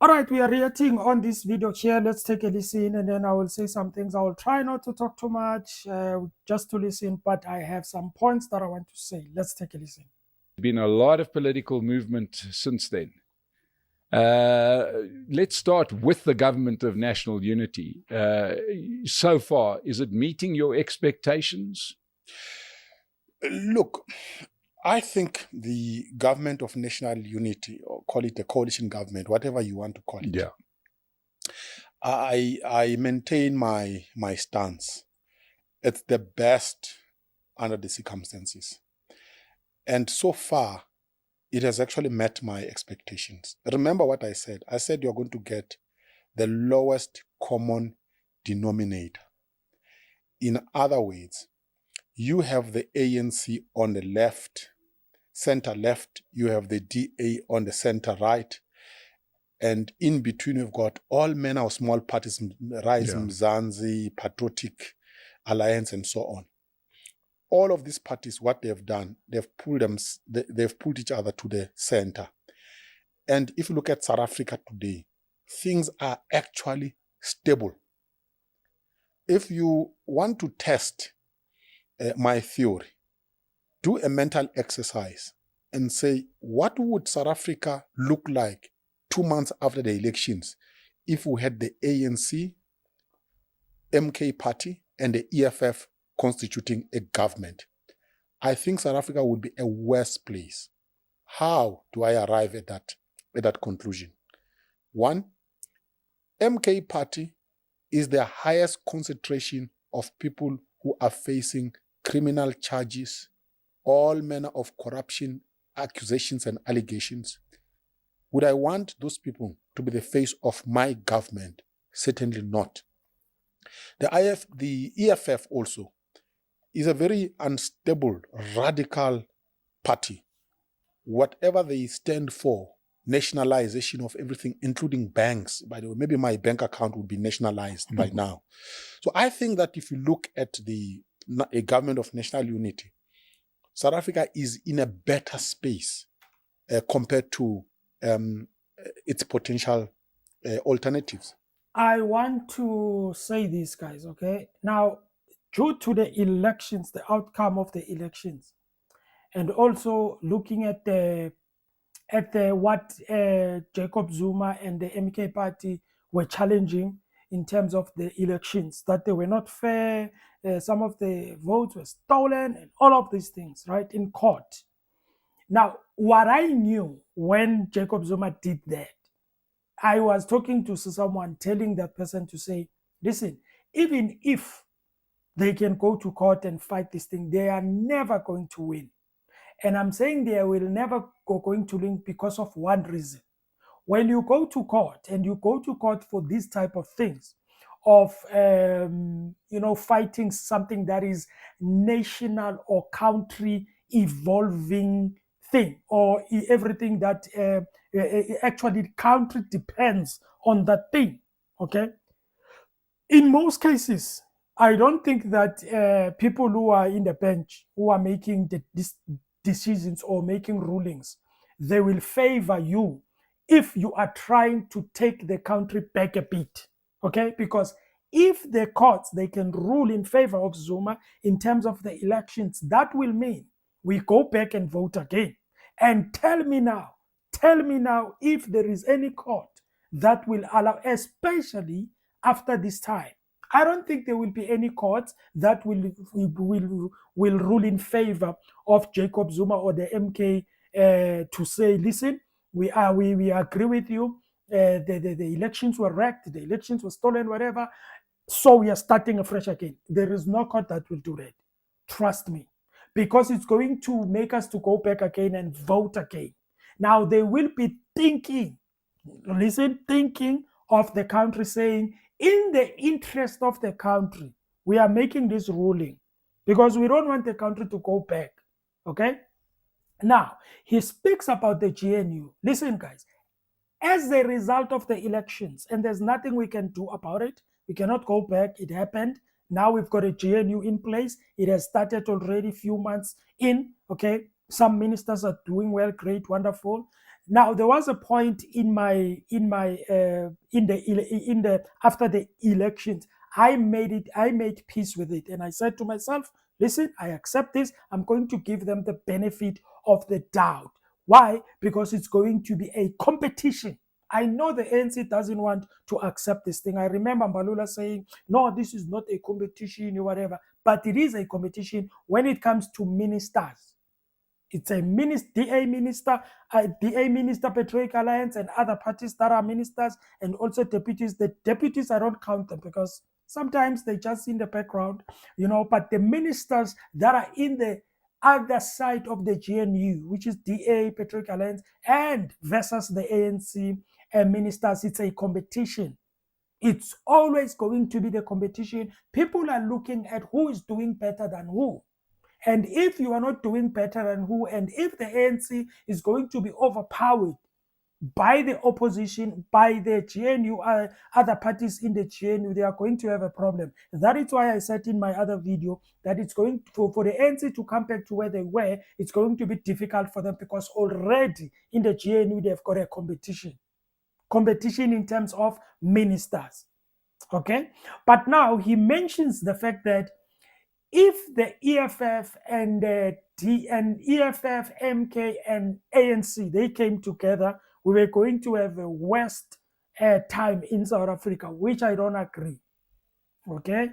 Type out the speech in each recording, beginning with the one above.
All right, we are reacting on this video here. Let's take a listen and then I will say some things. I will try not to talk too much, just to listen, but I have some points that I want to say. Let's take a listen. Been a lot of political movement since then. Let's start with the government of national unity. So far, is it meeting your expectations? Look, I think the government of national unity, or call it a coalition government, whatever you want to call it. Yeah. I maintain my stance. It's the best under the circumstances. And so far, it has actually met my expectations. Remember what I said. I said you're going to get the lowest common denominator. In other words, you have the ANC on the left, center left, you have the DA on the center right, and in between you've got all manner of small parties, Rise, Mzansi, Patriotic Alliance, and so on. All of these parties, what they've done, they've pulled each other to the center. And if you look at South Africa today, things are actually stable. If you want to test my theory, do a mental exercise and say, what would South Africa look like 2 months after the elections if we had the ANC, MK party, and the EFF constituting a government? I think South Africa would be a worse place. How do I arrive at that conclusion? One, MK party is the highest concentration of people who are facing criminal charges, all manner of corruption, accusations and allegations. Would I want those people to be the face of my government? Certainly not. The EFF also is a very unstable, radical party. Whatever they stand for, nationalization of everything, including banks. By the way, maybe my bank account would be nationalized by now. So I think that if you look at a government of national unity, South Africa is in a better space compared to its potential alternatives. I want to say this, guys, okay? Now, due to the elections, the outcome of the elections, and also looking at what Jacob Zuma and the MK party were challenging in terms of the elections, that they were not fair, some of the votes were stolen, and all of these things, right, in court. Now, what I knew when Jacob Zuma did that, I was talking to someone, telling that person to say, listen, even if they can go to court and fight this thing, they are never going to win. And I'm saying they will never going to win because of one reason. When you go to court and you go to court for these type of things, of fighting something that is national or country evolving thing, or everything that actually country depends on that thing, okay? In most cases, I don't think that people who are in the bench, who are making these decisions or making rulings, they will favor you if you are trying to take the country back a bit, okay? Because if the courts, they can rule in favor of Zuma in terms of the elections, that will mean we go back and vote again. And tell me now if there is any court that will allow, especially after this time. I don't think there will be any courts that will rule in favor of Jacob Zuma or the MK to say, listen, we agree with you. The elections were wrecked, the elections were stolen, whatever. So we are starting afresh again. There is no court that will do that. Trust me, because it's going to make us to go back again and vote again. Now they will be thinking of the country, saying, in the interest of the country, we are making this ruling because we don't want the country to go back. Okay? Now, he speaks about the GNU. Listen, guys, as a result of the elections, and there's nothing we can do about it, we cannot go back. It happened. Now we've got a GNU in place. It has started already a few months in. Okay? Some ministers are doing well, great, wonderful. Now there was a point in the after the elections, I made peace with it, and I said to myself, listen, I accept this. I'm going to give them the benefit of the doubt. Why? Because it's going to be a competition. I know the ANC doesn't want to accept this thing. I remember Mbalula saying, no, this is not a competition or whatever, but it is a competition when it comes to ministers. It's a DA minister, Patriotic Alliance, and other parties that are ministers, and also deputies. The deputies, I don't count them because sometimes they just in the background, but the ministers that are in the other side of the GNU, which is DA, Patriotic Alliance, and versus the ANC ministers, it's a competition. It's always going to be the competition. People are looking at who is doing better than who. And if you are not doing better than who, and if the ANC is going to be overpowered by the opposition, by the GNU, other parties in the GNU, they are going to have a problem. That is why I said in my other video that it's going for the ANC to come back to where they were, it's going to be difficult for them because already in the GNU, they've got a competition. Competition in terms of ministers. Okay? But now he mentions the fact that if the EFF and EFF, MK, and ANC they came together, we were going to have a worst time in South Africa, which I don't agree. Okay,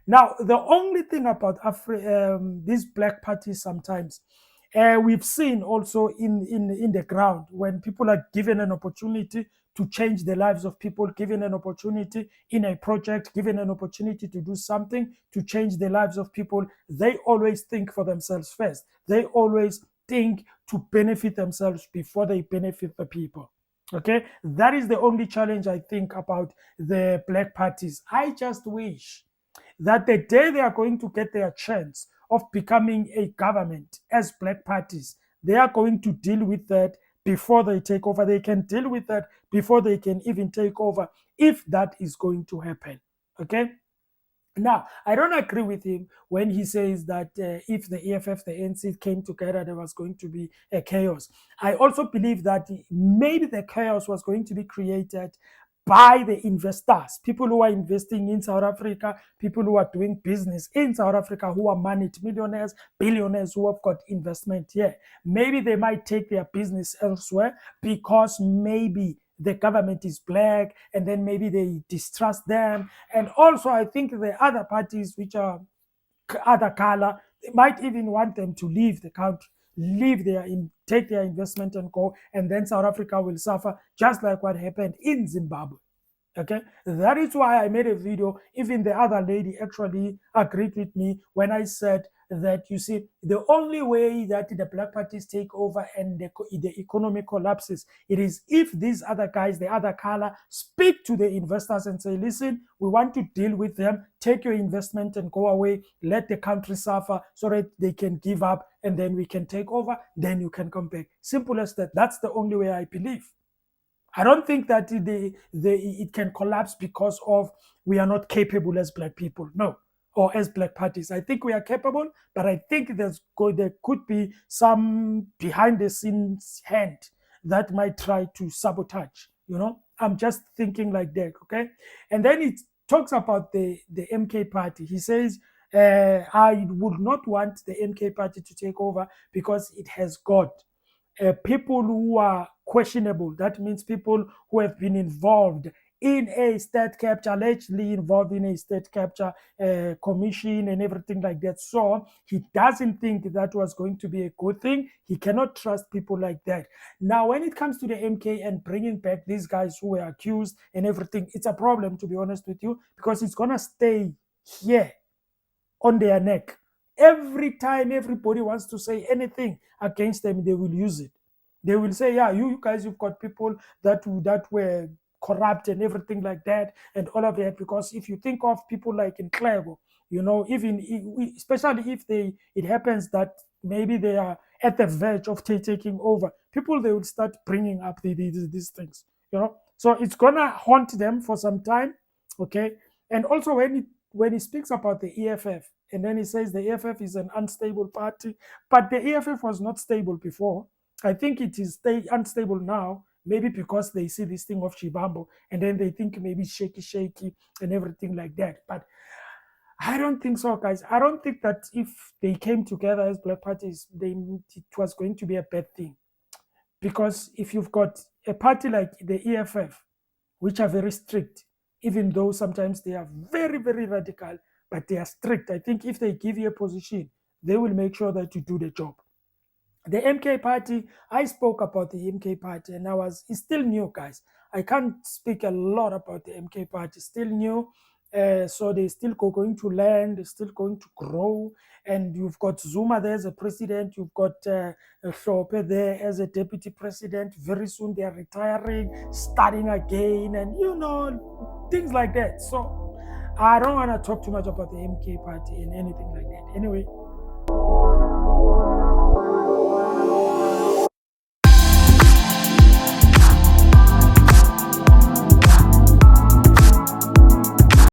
now the only thing about these black parties sometimes. We've seen also in the ground when people are given an opportunity to change the lives of people, given an opportunity in a project, given an opportunity to do something to change the lives of people, they always think for themselves first. They always think to benefit themselves before they benefit the people. Okay, that is the only challenge I think about the black parties. I just wish that the day they are going to get their chance of becoming a government as black parties, they are going to deal with that before they take over. They can deal with that before they can even take over, if that is going to happen. Okay. Now, I don't agree with him when he says that if the EFF, the ANC came together, there was going to be a chaos. I also believe that maybe the chaos was going to be created by the investors, people who are investing in South Africa, people who are doing business in South Africa, who are moneyed millionaires, billionaires who have got investment here. Maybe they might take their business elsewhere because maybe the government is black and then maybe they distrust them. And also, I think the other parties, which are other color, they might even want them to leave the country, take their investment and go, and then South Africa will suffer, just like what happened in Zimbabwe. Okay, that is why I made a video. Even the other lady actually agreed with me when I said that, you see, the only way that the black parties take over and the economy collapses, it is if these other guys, the other color, speak to the investors and say, listen, we want to deal with them, take your investment and go away, let the country suffer so that they can give up, and then we can take over, then you can come back. Simple as that. That's the only way I believe. I don't think that it can collapse because of we are not capable as black people. No, or as black parties. I think we are capable, but I think there could be some behind the scenes hand that might try to sabotage. I'm just thinking like that. Okay, and then it talks about the MK party. He says, I would not want the MK party to take over because it has got people who are questionable. That means people who have been involved in a state capture, allegedly involved in a state capture commission and everything like that. So he doesn't think that was going to be a good thing. He cannot trust people like that. Now, when it comes to the MK and bringing back these guys who were accused and everything, it's a problem, to be honest with you, because it's going to stay here on their neck. Every time everybody wants to say anything against them, they will use it. They will say, yeah, you guys, you've got people that were corrupt and everything like that and all of that. Because if you think of people like in Clevo, even especially if it happens that maybe they are at the verge of taking over, people, they will start bringing up these things, So it's gonna haunt them for some time, okay? And also when he speaks about the EFF, and then he says the EFF is an unstable party, but the EFF was not stable before. I think it is unstable now, maybe because they see this thing of Chibambo and then they think maybe shaky and everything like that. But I don't think so, guys. I don't think that if they came together as black parties, it was going to be a bad thing. Because if you've got a party like the EFF, which are very strict, even though sometimes they are very radical, but they are strict. I think if they give you a position, they will make sure that you do the job. The MK party, I spoke about the MK party and it's still new, guys. I can't speak a lot about the MK party, still new. So they're still going to learn, they're still going to grow. And you've got Zuma there as a president, you've got Hlophe there as a deputy president. Very soon they're retiring, starting again, and things like that. So I don't want to talk too much about the MK party and anything like that. Anyway.